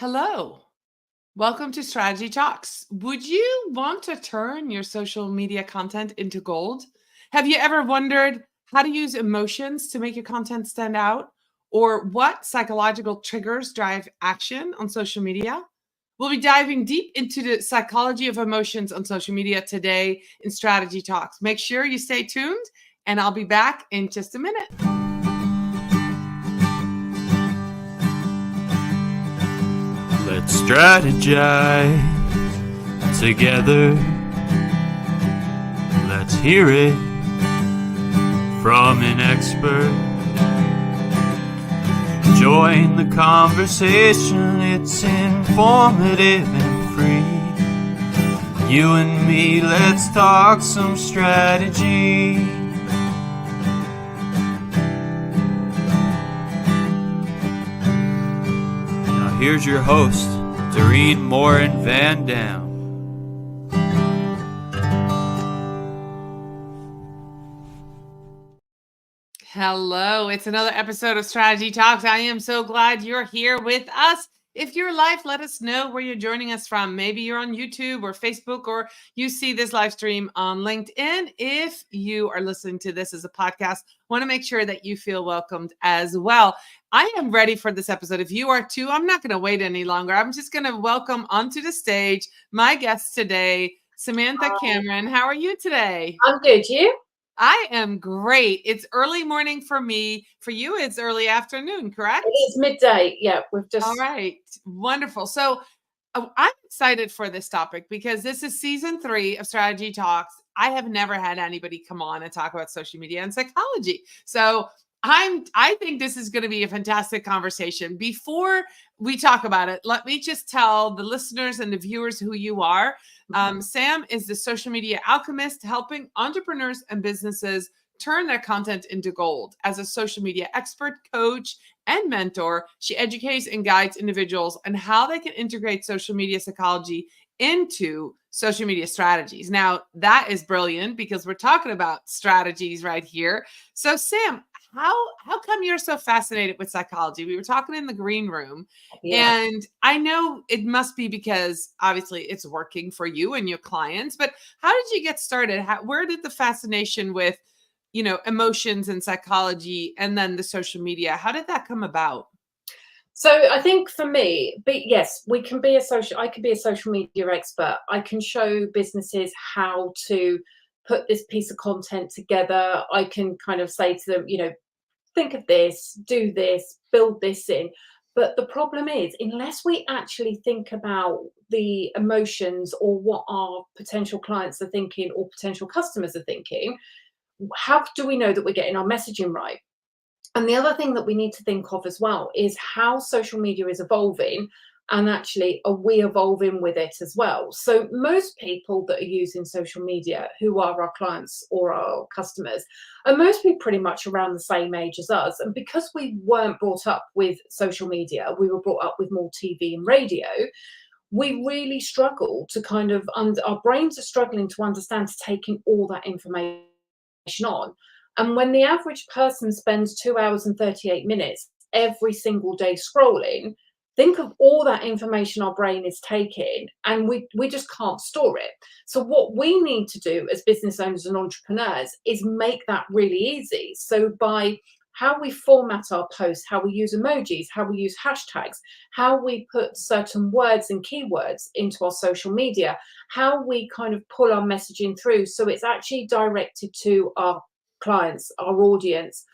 Hello. Welcome to Strategy Talks. Would you want to turn your social media content into gold? Have you ever wondered how to use emotions to make your content stand out? Or what psychological triggers drive action on social media? We'll be diving deep into the psychology of emotions on social media today in Strategy Talks. Make sure you stay tuned, and I'll be back in just a minute. Let's strategize together. Let's hear it from an expert. Join the conversation, it's informative and free. You and me, let's talk some strategy. Here's your host, Dorien Morin-van. Hello, it's another episode of Strategy Talks. I am so glad you're here with us. If you're live, let us know where you're joining us from. Maybe you're on YouTube or Facebook, or you see this live stream on LinkedIn. If you are listening to this as a podcast, want to make sure that you feel welcomed as well. I am ready for this episode. If you are too, I'm not going to wait any longer. I'm just going to welcome onto the stage my guest today, Samantha Cameron. How are you today? I'm good. You? I am great. It's early morning for me. For you, it's early afternoon, correct? It is midday. Yeah, we've just... All right. Wonderful. So I'm excited for this topic because this is season 3 of Strategy Talks. I have never had anybody come on and talk about social media and psychology. So I think this is going to be a fantastic conversation. Before we talk about it, let me just tell the listeners and the viewers who you are. Sam is the social media alchemist, helping entrepreneurs and businesses turn their content into gold. As a social media expert, coach, and mentor, she educates and guides individuals on how they can integrate social media psychology into social media strategies. Now, that is brilliant because we're talking about strategies right here. So, Sam, how come you're so fascinated with psychology? We were talking in the green room, and I know it must be because obviously it's working for you and your clients, but how did you get started? Where did the fascination with, emotions and psychology and then the social media, how did that come about? So I think for me, yes, I can be a social media expert. I can show businesses how to put this piece of content together. I can kind of say to them, think of this, do this, build this in. But the problem is, unless we actually think about the emotions or what our potential clients are thinking or potential customers are thinking, how do we know that we're getting our messaging right? And the other thing that we need to think of as well is how social media is evolving, and actually are we evolving with it as well? So most people that are using social media who are our clients or our customers are mostly pretty much around the same age as us. And because we weren't brought up with social media, we were brought up with more TV and radio, we really struggle to kind of, our brains are struggling to understand, to taking all that information on. And when the average person spends 2 hours and 38 minutes every single day scrolling, think of all that information our brain is taking, and we just can't store it. So what we need to do as business owners and entrepreneurs is make that really easy. So by how we format our posts, how we use emojis, how we use hashtags, how we put certain words and keywords into our social media, how we kind of pull our messaging through so it's actually directed to our clients, our audience,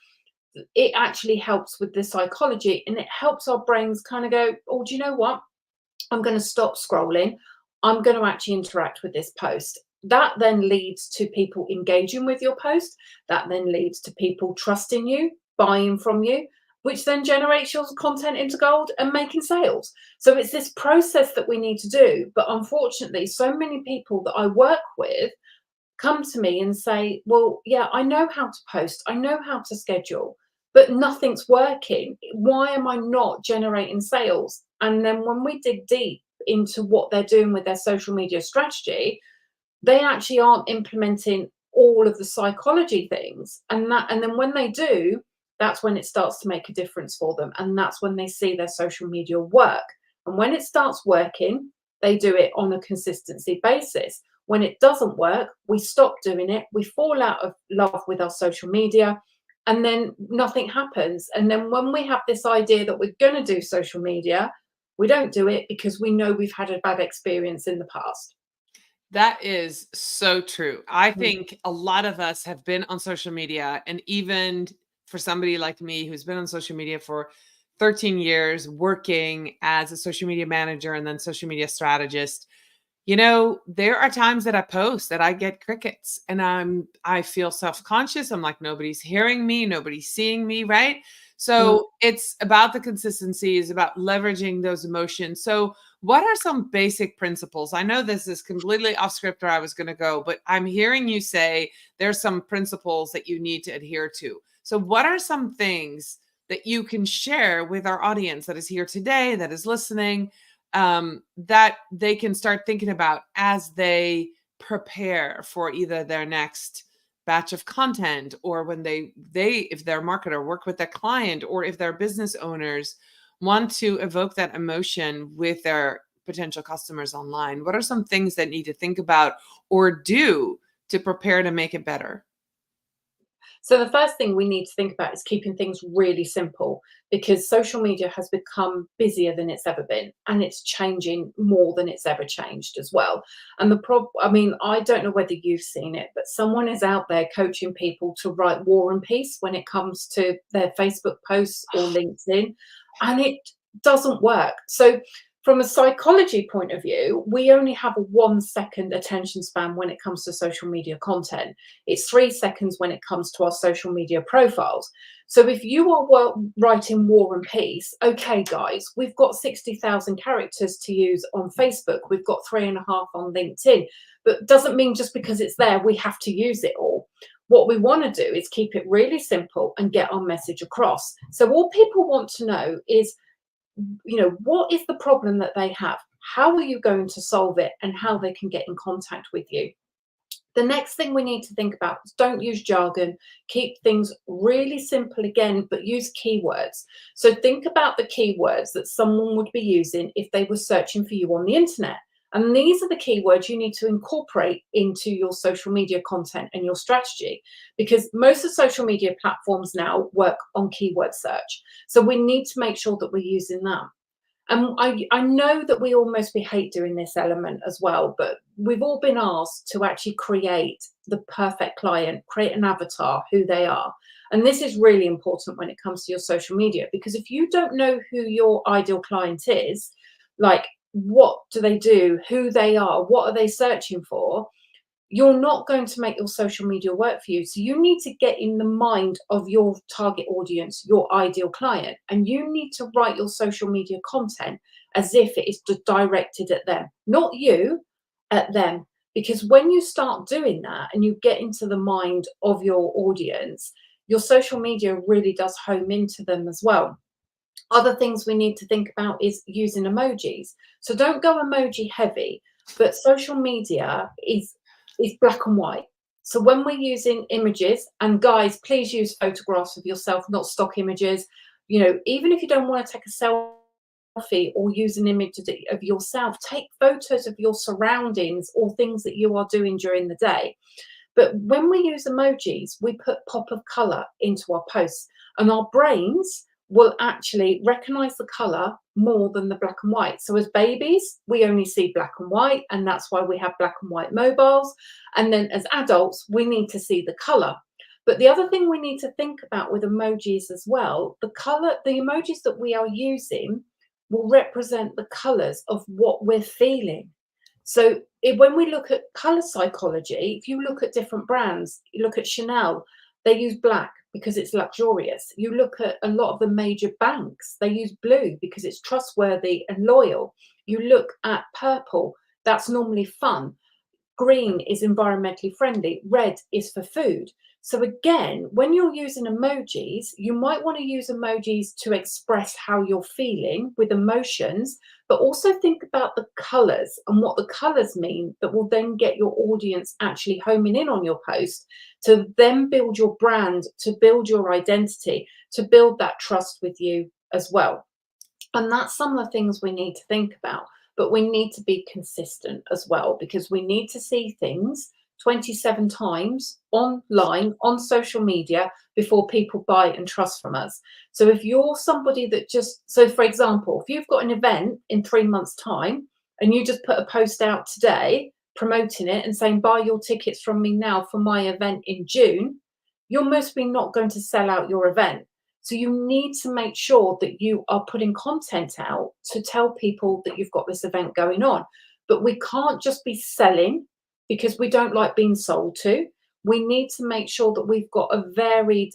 it actually helps with the psychology, and it helps our brains kind of go, oh, do you know what? I'm going to stop scrolling. I'm going to actually interact with this post. That then leads to people engaging with your post. That then leads to people trusting you, buying from you, which then generates your content into gold and making sales. So it's this process that we need to do. But unfortunately, so many people that I work with come to me and say, well, yeah, I know how to post, I know how to schedule, but nothing's working. Why am I not generating sales? And then when we dig deep into what they're doing with their social media strategy, they actually aren't implementing all of the psychology things. And then when they do, that's when it starts to make a difference for them. And that's when they see their social media work. And when it starts working, they do it on a consistency basis. When it doesn't work, we stop doing it. We fall out of love with our social media, and then nothing happens. And then when we have this idea that we're going to do social media, we don't do it because we know we've had a bad experience in the past. That is so true. I think a lot of us have been on social media, and even for somebody like me who's been on social media for 13 years, working as a social media manager and then social media strategist, there are times that I post that I get crickets, and I feel self-conscious. I'm like, nobody's hearing me, nobody's seeing me, right? So it's about the consistency, is about leveraging those emotions. So what are some basic principles? I know this is completely off script where I was going to go, but I'm hearing you say there's some principles that you need to adhere to. So what are some things that you can share with our audience that is here today, that is listening, that they can start thinking about as they prepare for either their next batch of content, or when they if they're a marketer, work with their client, or if they're business owners, want to evoke that emotion with their potential customers online? What are some things that need to think about or do to prepare to make it better? So the first thing we need to think about is keeping things really simple, because social media has become busier than it's ever been, and it's changing more than it's ever changed as well. And I don't know whether you've seen it, but someone is out there coaching people to write War and Peace when it comes to their Facebook posts or LinkedIn, and it doesn't work. So from a psychology point of view, we only have a 1 second attention span when it comes to social media content. It's 3 seconds when it comes to our social media profiles. So if you are writing War and Peace, okay, guys, we've got 60,000 characters to use on Facebook. We've got 3.5 on LinkedIn, but doesn't mean just because it's there, we have to use it all. What we want to do is keep it really simple and get our message across. So all people want to know is, what is the problem that they have? How are you going to solve it, and how they can get in contact with you? The next thing we need to think about is, don't use jargon. Keep things really simple again, but use keywords. So think about the keywords that someone would be using if they were searching for you on the internet. And these are the keywords you need to incorporate into your social media content and your strategy, because most of social media platforms now work on keyword search. So we need to make sure that we're using that. And I know that we hate doing this element as well, but we've all been asked to actually create the perfect client, create an avatar, who they are. And this is really important when it comes to your social media, because if you don't know who your ideal client is, like what do they do, who they are, what are they searching for, you're not going to make your social media work for you. So you need to get in the mind of your target audience, your ideal client, and you need to write your social media content as if it is directed at them, not you, at them. Because when you start doing that and you get into the mind of your audience, your social media really does home into them as well. Other things we need to think about is using emojis. So don't go emoji heavy, but social media is black and white. So when we're using images, and guys, please use photographs of yourself, not stock images. Even if you don't want to take a selfie or use an image of yourself, take photos of your surroundings or things that you are doing during the day. But when we use emojis, we put pop of color into our posts, and our brains will actually recognize the color more than the black and white. So as babies, we only see black and white, and that's why we have black and white mobiles. And then as adults, we need to see the color. But the other thing we need to think about with emojis as well, the emojis that we are using will represent the colors of what we're feeling. So when we look at color psychology, if you look at different brands, you look at Chanel, they use black because it's luxurious. You look at a lot of the major banks, they use blue because it's trustworthy and loyal. You look at purple, that's normally fun. Green is environmentally friendly. Red is for food. So again, when you're using emojis, you might want to use emojis to express how you're feeling with emotions, but also think about the colors and what the colors mean that will then get your audience actually homing in on your post, to then build your brand, to build your identity, to build that trust with you as well. And that's some of the things we need to think about. But we need to be consistent as well, because we need to see things 27 times online, on social media, before people buy and trust from us. So if you're somebody that so for example, if you've got an event in 3 months' time and you just put a post out today promoting it and saying, buy your tickets from me now for my event in June, you're mostly not going to sell out your event. So you need to make sure that you are putting content out to tell people that you've got this event going on. But we can't just be selling, because we don't like being sold to. We need to make sure that we've got a varied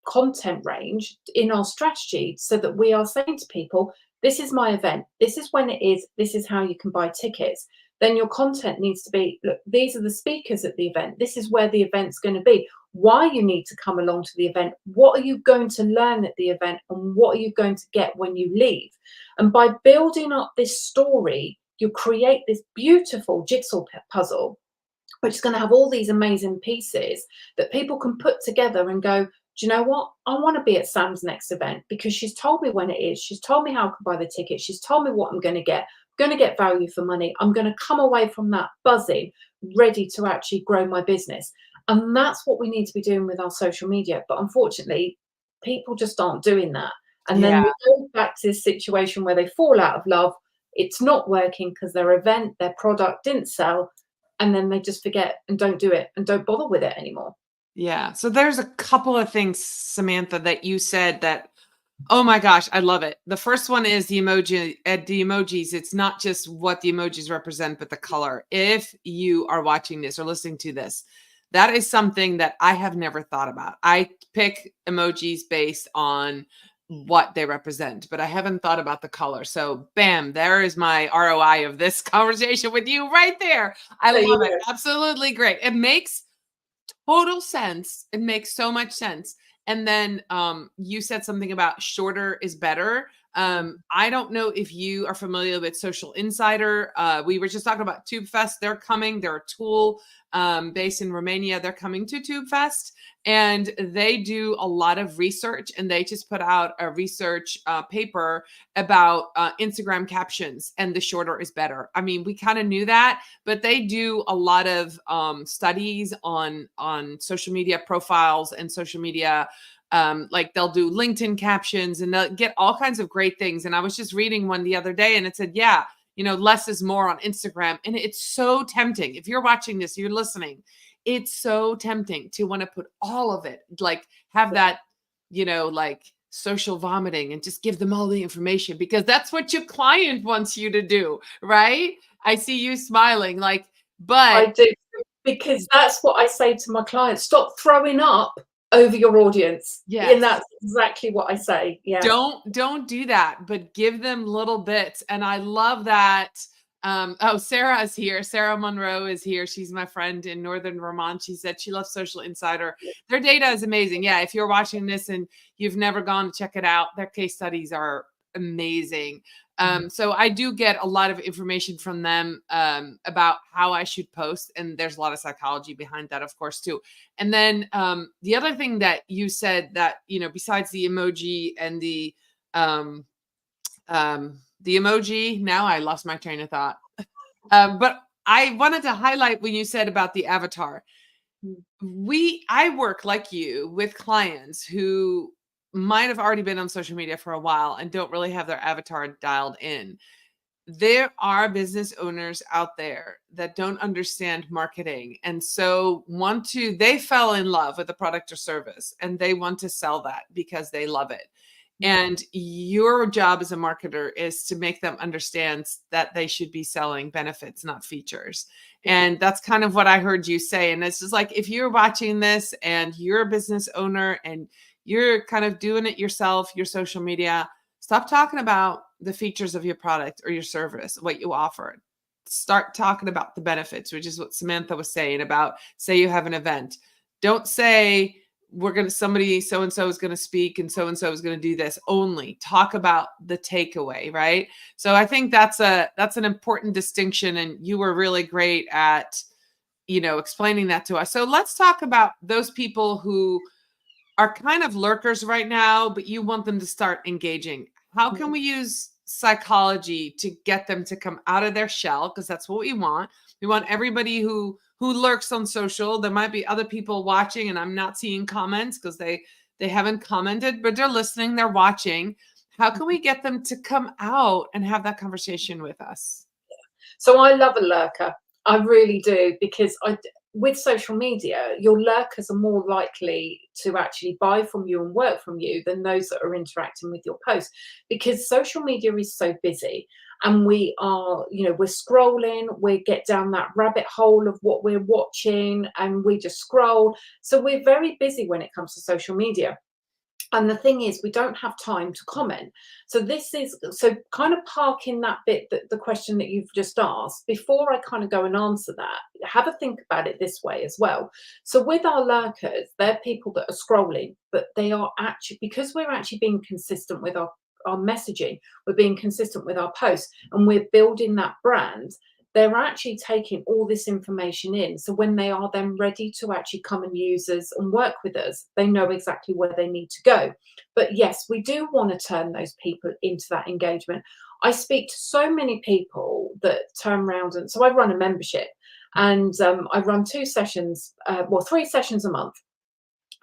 content range in our strategy, so that we are saying to people, this is my event, this is when it is, this is how you can buy tickets. Then your content needs to be, look, these are the speakers at the event, this is where the event's going to be, why you need to come along to the event, what are you going to learn at the event, and what are you going to get when you leave. And by building up this story, you create this beautiful jigsaw puzzle, which is going to have all these amazing pieces that people can put together and go, do you know what? I want to be at Sam's next event because she's told me when it is. She's told me how I can buy the ticket. She's told me what I'm going to get. I'm going to get value for money. I'm going to come away from that buzzing, ready to actually grow my business. And that's what we need to be doing with our social media. But unfortunately, people just aren't doing that. And then we go back to this situation where they fall out of love. It's not working because their event, their product didn't sell. And then they just forget and don't do it and don't bother with it anymore. Yeah. So there's a couple of things, Samantha, that you said that, oh my gosh, I love it. The first one is the emojis. It's not just what the emojis represent, but the color. If you are watching this or listening to this, that is something that I have never thought about. I pick emojis based on what they represent, but I haven't thought about the color. So bam, there is my ROI of this conversation with you right there. I love it. Absolutely great. It makes total sense. It makes so much sense. And then you said something about shorter is better. I don't know if you are familiar with Social Insider. We were just talking about TubeFest. They're coming. They're a tool based in Romania. They're coming to TubeFest, and they do a lot of research, and they just put out a research paper about Instagram captions, and the shorter is better. I mean, we kind of knew that, but they do a lot of studies on social media profiles and social media. Like they'll do LinkedIn captions and they'll get all kinds of great things. And I was just reading one the other day and it said, yeah, you know, less is more on Instagram. And it's so tempting. If you're watching this, you're listening, it's so tempting to want to put all of it, like have that, you know, like social vomiting and just give them all the information because that's what your client wants you to do. Right. I see you smiling like, but I do, because that's what I say to my clients. Stop throwing up over your audience. Yes. And that's exactly what I say. Yeah. Don't do that, but give them little bits. And I love that. Oh, Sarah is here. Sarah Monroe is here. She's my friend in Northern Vermont. She said she loves Social Insider. Their data is amazing. Yeah. If you're watching this and you've never gone to check it out, their case studies are amazing. So I do get a lot of information from them about how I should post. And there's a lot of psychology behind that, of course, too. And then the other thing that you said that, you know, besides the emoji and the emoji, now I lost my train of thought. But I wanted to highlight when you said about the avatar. I work like you with clients who might have already been on social media for a while and don't really have their avatar dialed in. There are business owners out there that don't understand marketing. And so they fell in love with a product or service and they want to sell that because they love it. And your job as a marketer is to make them understand that they should be selling benefits, not features. And that's kind of what I heard you say. And it's just like, if you're watching this and you're a business owner and you're kind of doing it yourself, your social media, stop talking about the features of your product or your service, what you offer. Start talking about the benefits, which is what Samantha was saying about, say you have an event. Don't say somebody so-and-so is going to speak and so-and-so is going to do this. Only talk about the takeaway, right? So I think that's an important distinction. And you were really great at, you know, explaining that to us. So let's talk about those people who are kind of lurkers right now, but you want them to start engaging. how can we use psychology to get them to come out of their shell? Because that's what we want. We want everybody who lurks on social. There might be other people watching and I'm not seeing comments because they haven't commented, but they're listening, they're watching. How can we get them to come out and have that conversation with us? So I love a lurker. I really do, because with social media, your lurkers are more likely to actually buy from you and work from you than those that are interacting with your post, because social media is so busy and we are, we're scrolling, we get down that rabbit hole of what we're watching and we just scroll. So we're very busy when it comes to social media. And the thing is, we don't have time to comment. So kind of parking that bit, the question that you've just asked, before I kind of go and answer that, have a think about it this way as well. So with our lurkers, they're people that are scrolling, but they are actually, because we're actually being consistent with our messaging, we're being consistent with our posts, and we're building that brand, they're actually taking all this information in. So when they are then ready to actually come and use us and work with us, they know exactly where they need to go. But yes, we do want to turn those people into that engagement. I speak to so many people that turn around, and so I run a membership, and I run 3 sessions a month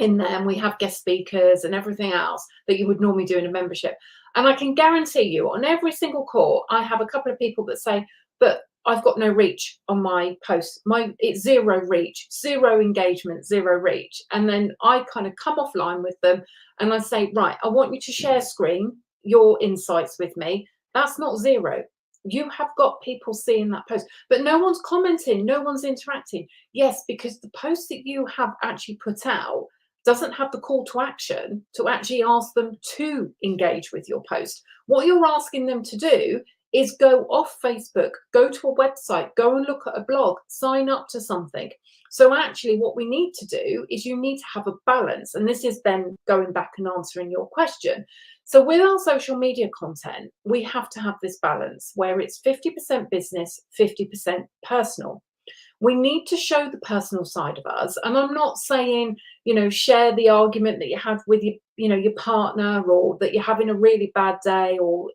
in there, and we have guest speakers and everything else that you would normally do in a membership. And I can guarantee you, on every single call, I have a couple of people that say, but I've got no reach on my posts. It's 0 reach, 0 engagement, 0 reach. And then I kind of come offline with them and I say, right, I want you to share screen your insights with me. That's not 0. You have got people seeing that post, but no one's commenting, no one's interacting. Yes, because the post that you have actually put out doesn't have the call to action to actually ask them to engage with your post. What you're asking them to do is go off Facebook, go to a website, go and look at a blog, sign up to something. So actually what we need to do is you need to have a balance. And this is then going back and answering your question. So with our social media content, we have to have this balance where it's 50% business, 50% personal. We need to show the personal side of us. And I'm not saying, share the argument that you have with your partner, or that you're having a really bad day, or,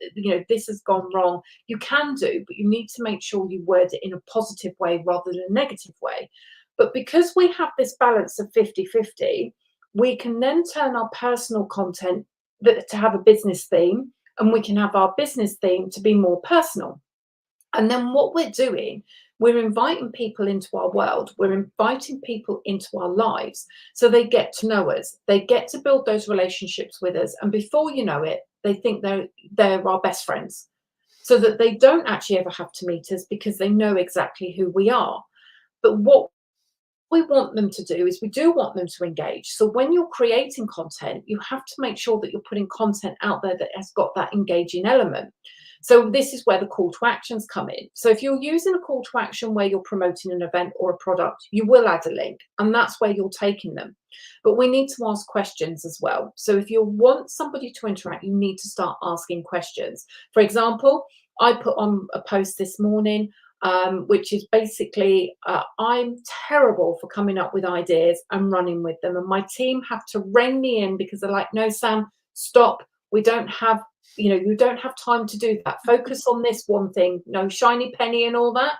this has gone wrong. You can do, but you need to make sure you word it in a positive way rather than a negative way. But because we have this balance of 50-50, we can then turn our personal content to have a business theme, and we can have our business theme to be more personal. And then what we're doing, we're inviting people into our world. We're inviting people into our lives so they get to know us. They get to build those relationships with us. And before you know it, they think they're our best friends, so that they don't actually ever have to meet us because they know exactly who we are. But what we want them to do is we do want them to engage. So when you're creating content, you have to make sure that you're putting content out there that has got that engaging element. So this is where the call to actions come in. So if you're using a call to action where you're promoting an event or a product, you will add a link, and that's where you're taking them. But we need to ask questions as well. So if you want somebody to interact, you need to start asking questions. For example, I put on a post this morning, which is basically, I'm terrible for coming up with ideas and running with them. And my team have to rein me in because they're like, no, Sam, stop. We don't have, you don't have time to do that. Focus on this one thing, no shiny penny and all that.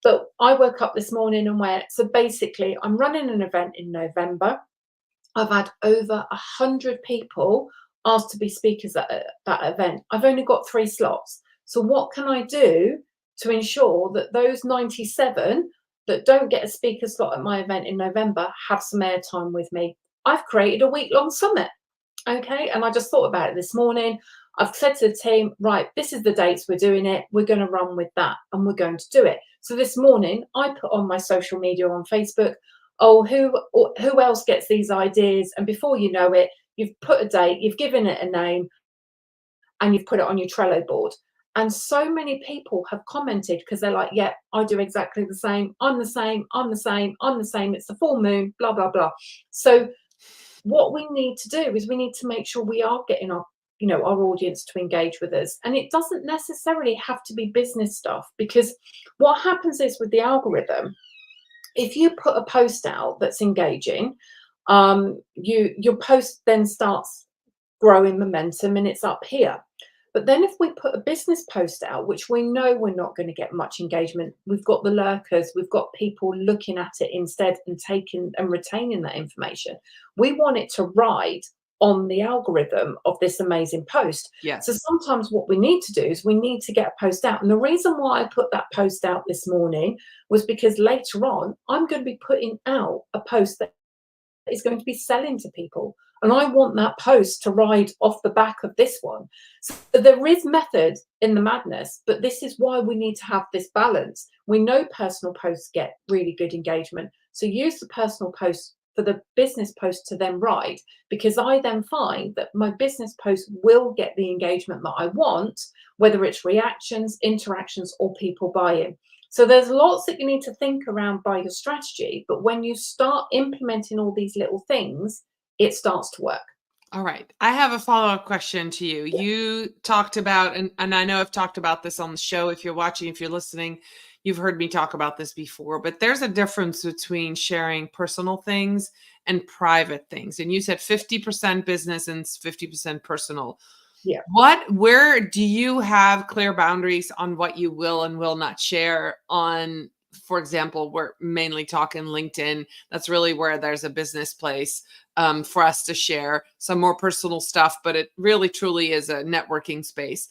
But I woke up this morning and so basically I'm running an event in November. I've had over 100 people asked to be speakers at that event. I've only got 3 slots. So what can I do to ensure that those 97 that don't get a speaker slot at my event in November have some airtime with me? I've created a week-long summit. Okay, and I just thought about it this morning. I've said to the team, right, this is the dates we're doing it. We're going to run with that and we're going to do it. So this morning I put on my social media on Facebook, who else gets these ideas? And before you know it, you've put a date, you've given it a name, and you've put it on your Trello board. And so many people have commented because they're like, yeah, I do exactly the same. I'm the same. I'm the same. I'm the same. It's the full moon, blah, blah, blah. So what we need to do is we need to make sure we are getting our audience to engage with us. And it doesn't necessarily have to be business stuff, because what happens is with the algorithm, if you put a post out that's engaging, your post then starts growing momentum and it's up here. But then if we put a business post out, which we know we're not going to get much engagement, we've got the lurkers, we've got people looking at it instead and taking and retaining that information. We want it to ride on the algorithm of this amazing post. Yes. So sometimes what we need to do is we need to get a post out. And the reason why I put that post out this morning was because later on, I'm going to be putting out a post that is going to be selling to people. And I want that post to ride off the back of this one. So there is method in the madness, but this is why we need to have this balance. We know personal posts get really good engagement. So use the personal post for the business post to then ride, because I then find that my business post will get the engagement that I want, whether it's reactions, interactions, or people buying. So there's lots that you need to think around by your strategy, but when you start implementing all these little things, it starts to work. All right. I have a follow-up question to you. You talked about, and I know I've talked about this on the show. If you're watching, if you're listening, you've heard me talk about this before, but there's a difference between sharing personal things and private things. And you said 50% business and 50% personal. Yeah. Where do you have clear boundaries on what you will and will not share on, for example, we're mainly talking LinkedIn. That's really where there's a business place for us to share some more personal stuff, but it really truly is a networking space.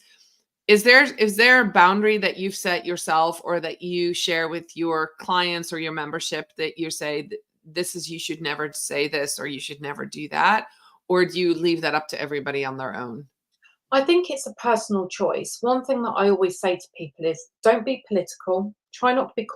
Is there a boundary that you've set yourself or that you share with your clients or your membership that you say, this is, you should never say this or you should never do that? Or do you leave that up to everybody on their own? I think it's a personal choice. One thing that I always say to people is don't be political, try not to be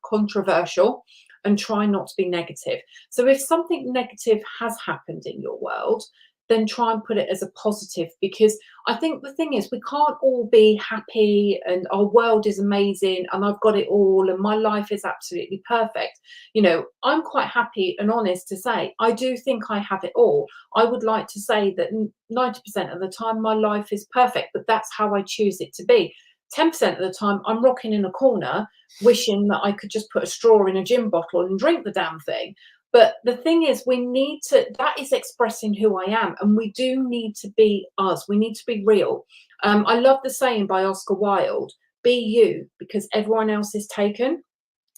controversial, and try not to be negative. So if something negative has happened in your world, then try and put it as a positive, because I think the thing is we can't all be happy and our world is amazing and I've got it all and my life is absolutely perfect. You know, I'm quite happy and honest to say I do think I have it all. I would like to say that 90% of the time my life is perfect, but that's how I choose it to be. 10% of the time I'm rocking in a corner wishing that I could just put a straw in a gin bottle and drink the damn thing. But the thing is, we need to, that is expressing who I am. And we do need to be us. We need to be real. I love the saying by Oscar Wilde, be you, because everyone else is taken.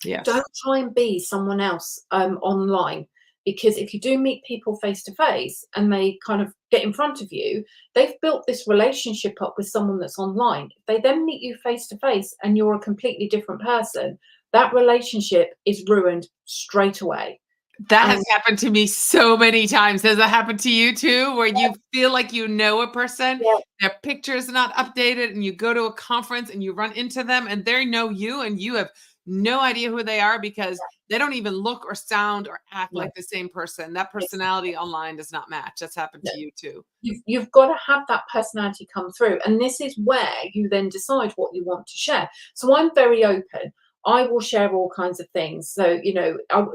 Yes. Don't try and be someone else online. Because if you do meet people face to face and they kind of get in front of you, they've built this relationship up with someone that's online. If they then meet you face to face and you're a completely different person, that relationship is ruined straight away. That has happened to me so many times. Has that happened to you too, where you feel like you know a person, their picture is not updated, and you go to a conference and you run into them and they know you and you have no idea who they are because they don't even look or sound or act like the same person. That personality online does not match. That's happened to you too. You've got to have that personality come through. And this is where you then decide what you want to share. So I'm very open. I will share all kinds of things. So, I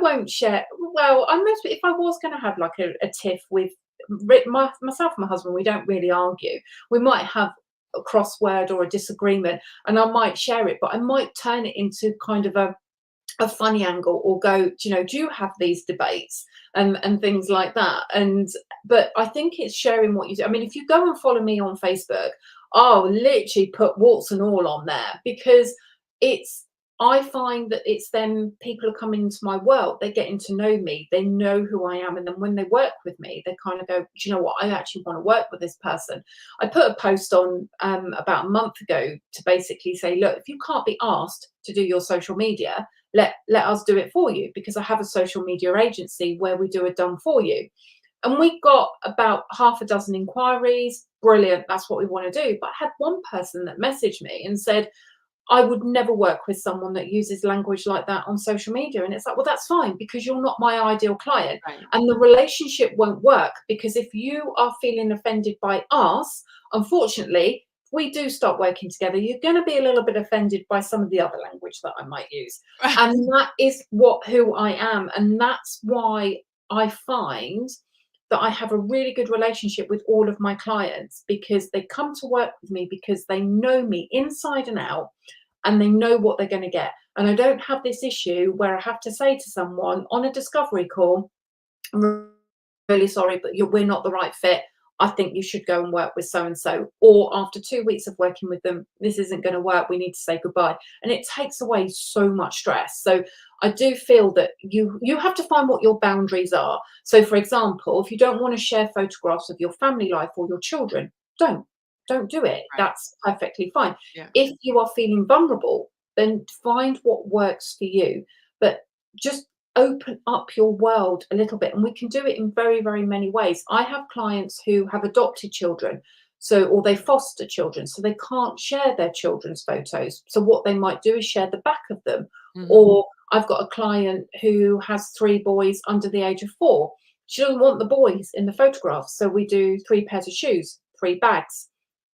won't share. Well, if I was going to have like a tiff with myself and my husband, we don't really argue. We might have a crossword or a disagreement and I might share it, but I might turn it into kind of a funny angle or go, do you have these debates and things like that. But I think it's sharing what you do. I mean, if you go and follow me on Facebook, I'll literally put warts and all on there because I find that it's then people are coming into my world, they're getting to know me, they know who I am. And then when they work with me, they kind of go, do you know what? I actually want to work with this person. I put a post on about a month ago to basically say, look, if you can't be asked to do your social media, let us do it for you, because I have a social media agency where we do it done for you. And we got about half a dozen inquiries. Brilliant. That's what we want to do. But I had one person that messaged me and said, I would never work with someone that uses language like that on social media. And it's like, well, that's fine, because you're not my ideal client. Right. And the relationship won't work, because if you are feeling offended by us, unfortunately, if we do start working together, you're going to be a little bit offended by some of the other language that I might use. And that is who I am. And that's why I find that I have a really good relationship with all of my clients, because they come to work with me because they know me inside and out and they know what they're going to get. And I don't have this issue where I have to say to someone on a discovery call, I'm really sorry, but we're not the right fit. I think you should go and work with so and so, or after 2 weeks of working with them, this isn't going to work, we need to say goodbye. And it takes away so much stress. So I do feel that you have to find what your boundaries are. So for example, if you don't want to share photographs of your family life or your children, don't do it. Right. That's perfectly fine. Yeah. If you are feeling vulnerable, then find what works for you, but just open up your world a little bit. And we can do it in very, very many ways. I have clients who have adopted children, or they foster children, so they can't share their children's photos. So what they might do is share the back of them. Mhm. Or I've got a client who has 3 boys under the age of 4. She doesn't want the boys in the photographs, so we do 3 pairs of shoes, 3 bags,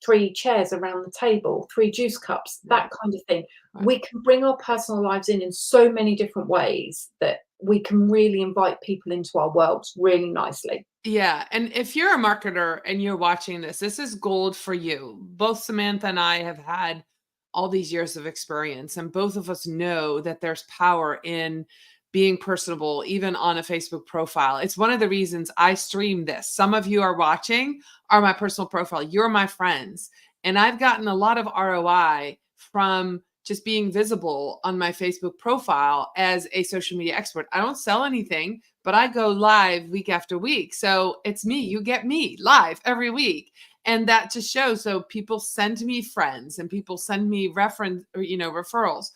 3 chairs around the table, 3 juice cups, that kind of thing. Right. We can bring our personal lives in so many different ways that we can really invite people into our worlds really nicely. Yeah. And if you're a marketer and you're watching this, this is gold for you. Both Samantha and I have had all these years of experience, and both of us know that there's power in being personable, even on a Facebook profile. It's one of the reasons I stream this. Some of you are watching are my personal profile. You're my friends. And I've gotten a lot of ROI from just being visible on my Facebook profile as a social media expert. I don't sell anything, but I go live week after week. So it's me. You get me live every week. And that just shows. So people send me friends and people send me referrals.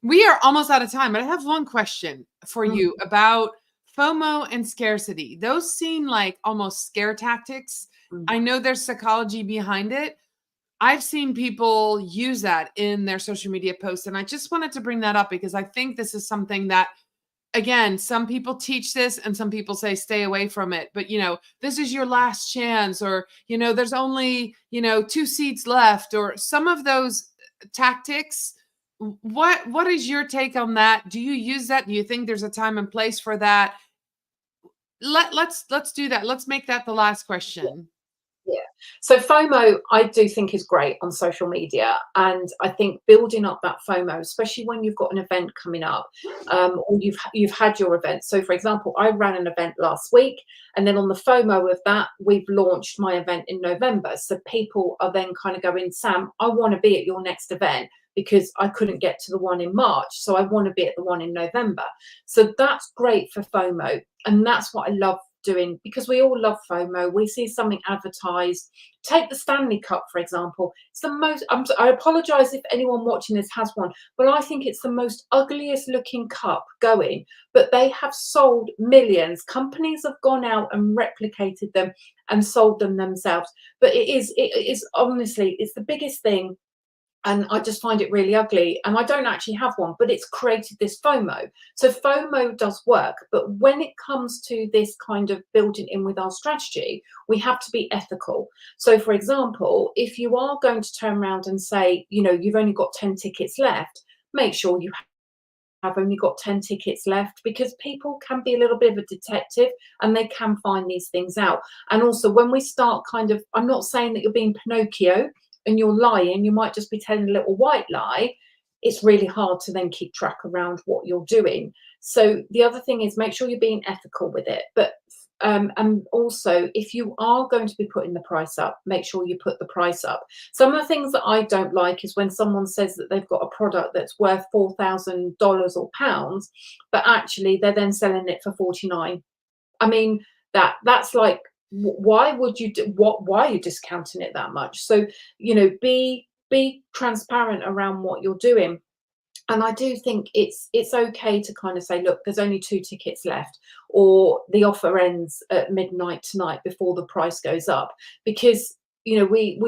We are almost out of time, but I have one question for you about FOMO and scarcity. Those seem like almost scare tactics. I know there's psychology behind it. I've seen people use that in their social media posts, and I just wanted to bring that up because I think this is something that, again, some people teach this and some people say stay away from it, but this is your last chance, or there's only 2 seats left, or some of those tactics. What is your take on that? Do you use that? Do you think there's a time and place for that? Let's do that. Let's make that the last question. Yeah. So FOMO, I do think, is great on social media. And I think building up that FOMO, especially when you've got an event coming up, or you've had your event. So for example, I ran an event last week, and then on the FOMO of that, we've launched my event in November. So people are then kind of going, Sam, I want to be at your next event because I couldn't get to the one in March. So I want to be at the one in November. So that's great for FOMO. And that's what I love doing, because we all love FOMO. We see something advertised. Take the Stanley Cup, for example. It's the most, I apologize if anyone watching this has one, but I think it's the most ugliest looking cup going, but they have sold millions. Companies have gone out and replicated them and sold them themselves. But it is honestly, it's the biggest thing. And I just find it really ugly. And I don't actually have one, but it's created this FOMO. So FOMO does work. But when it comes to this kind of building in with our strategy, we have to be ethical. So for example, if you are going to turn around and say, you've only got 10 tickets left, make sure you have only got 10 tickets left, because people can be a little bit of a detective and they can find these things out. And also when we start I'm not saying that you're being Pinocchio and you're lying, you might just be telling a little white lie. It's really hard to then keep track around what you're doing. So the other thing is, make sure you're being ethical with it. But and also, if you are going to be putting the price up, make sure you put the price up. Some of the things that I don't like is when someone says that they've got a product that's worth $4,000 or pounds, but actually they're then selling it for 49. I mean, that's like, why would you why are you discounting it that much? So be transparent around what you're doing. And I do think it's okay to kind of say, look, there's only 2 tickets left, or the offer ends at midnight tonight before the price goes up, because we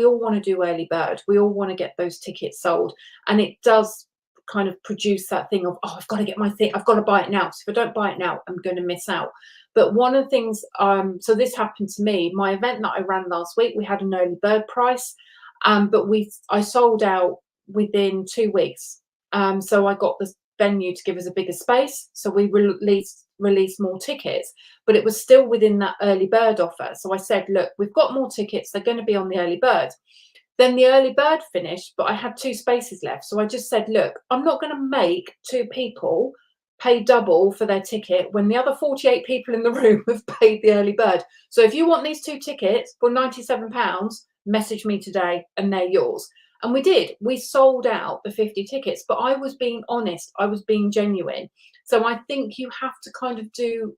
all want to do early bird, we all want to get those tickets sold, and it does kind of produce that thing of, oh, I've got to get my thing, I've got to buy it now, so if I don't buy it now, I'm going to miss out. But one of the things, so this happened to me, my event that I ran last week, we had an early bird price, but I sold out within 2 weeks. So I got the venue to give us a bigger space, so we released more tickets, but it was still within that early bird offer. So I said, look, we've got more tickets, they're going to be on the early bird. Then the early bird finished, but I had 2 spaces left. So I just said, look, I'm not going to make 2 people pay double for their ticket when the other 48 people in the room have paid the early bird. So if you want these 2 tickets for £97, message me today and they're yours. And we did. We sold out the 50 tickets, but I was being honest. I was being genuine. So I think you have to kind of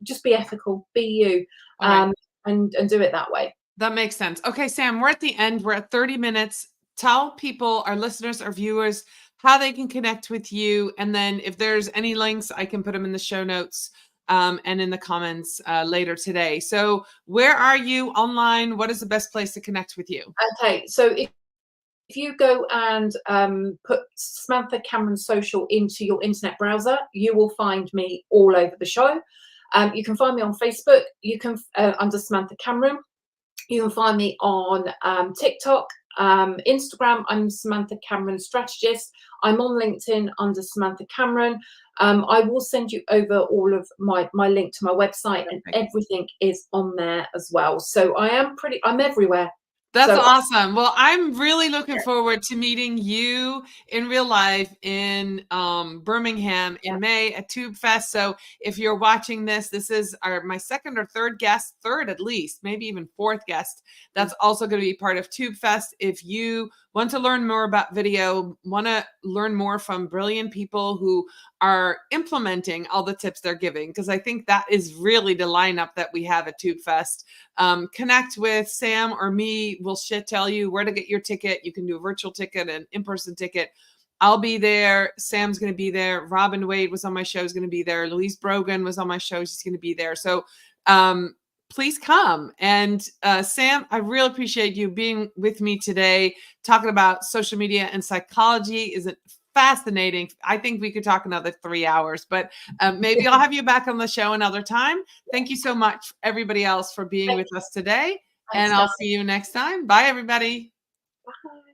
just be ethical, be you, and do it that way. That makes sense. Okay, Sam, we're at the end. We're at 30 minutes. Tell people, our listeners, our viewers, how they can connect with you. And then if there's any links, I can put them in the show notes and in the comments later today. So where are you online? What is the best place to connect with you? Okay, so if you go and put Samantha Cameron Social into your internet browser, you will find me all over the show. You can find me on Facebook. You can under Samantha Cameron. You can find me on TikTok, Instagram. I'm Samantha Cameron Strategist. I'm on LinkedIn under Samantha Cameron. I will send you over all of my link to my website, and everything is on there as well. So I'm everywhere. That's awesome. Well, I'm really looking forward to meeting you in real life in Birmingham in May at Tube Fest. So if you're watching this, this is my second or third guest, third at least, maybe even fourth guest. That's also going to be part of Tube Fest. If you want to learn more about video, want to learn more from brilliant people who are implementing all the tips they're giving, because I think that is really the lineup that we have at Tube Fest. Connect with Sam or me. We'll tell you where to get your ticket. You can do a virtual ticket, an in-person ticket. I'll be there. Sam's going to be there. Robin Wade was on my show, is going to be there. Louise Brogan was on my show. She's going to be there. So please come. And Sam, I really appreciate you being with me today, talking about social media and psychology. Isn't fascinating. I think we could talk another 3 hours, but maybe I'll have you back on the show another time. Thank you so much, everybody else, for being with us today. And I'll see you next time. Bye, everybody. Bye.